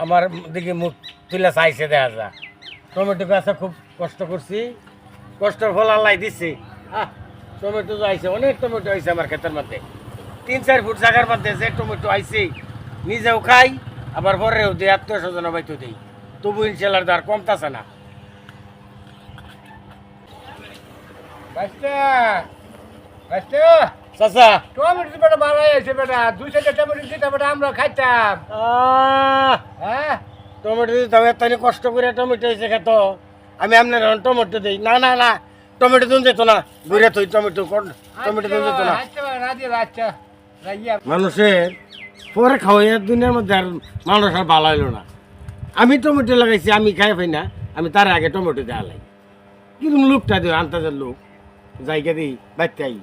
আমার দিকে মুখ তুলে চাইছে দেখা যা টমেটো গাছে খুব কষ্ট করছি কষ্টের ফল আল্লাহ দিচ্ছে টমেটো তো আইছে অনেক টমেটো আইছে আমার ক্ষেতের মধ্যে 3-4 ফুট জায়গার মধ্যে যে টমেটো আইছে নিজেও খাই আবার পরেও দিই আত্মীয় স্বজন বাইতো দিই তবু ইনশাল্লাহ আর কমতাছে না চাচা টমেটো বেটা বাড়াই আছে বেটা 2-4টা টমেটো দিতে বেটা আমরা খাইতাম হ্যাঁ টমেটো দিতে হবে তাই কষ্ট করে টমেটো হয়েছে খেত আমি আপনার টমেটো দিই না না না টমেটো দিন যেত না ঘুরে তুই টমেটো টমেটো দিন যেত না আচ্ছা মানুষের পরে খাওয়াই দুনিয়ার মধ্যে আর মানুষ আর ভালো হইলো না আমি টমেটো লাগাইছি আমি খাই পাই না আমি তার আগে টমেটো দেওয়া লাই কিন্তু লোকটা দিও আন্তাজের লোক জায়গা দিই বাচ্চাই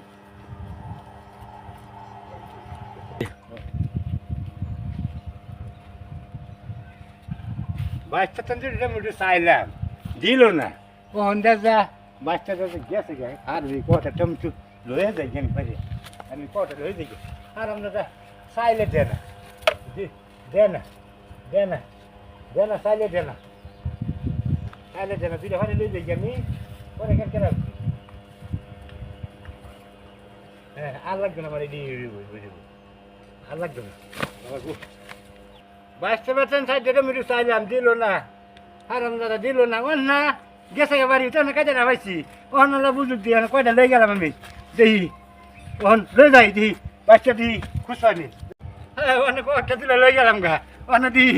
বাচ্চা তো টমেটো চাইলাম দিল না ও হন্দা যা বাচ্চা তো গেছে গে আর ওই কটা টমেটো লয়ে যাই আমি পারি আমি কটা লয়ে যাই আর আমরা চাইলে দে না দে না দে না দে না চাইলে দে না চাইলে দে না দুইটা ভাড়া লয়ে যাই আমি পরে কেন কেন হ্যাঁ আর লাগবে না আমার বুঝবো আর লাগবে না বাচ্চা বেতন সাইড টমেটো চাইলাম দিল না আর আমরা দিল না ও না গেছে বাড়ি তো না কাজে না পাইছি ওখান বুঝুক দিয়ে কয়টা লয়ে গেলাম আমি দেখি ওখান লয়ে যাই দিই বাচ্চা দিই খুশ হয়নি হ্যাঁ অনেক কয়টা দিলে লয়ে গেলাম গা অনেক দিই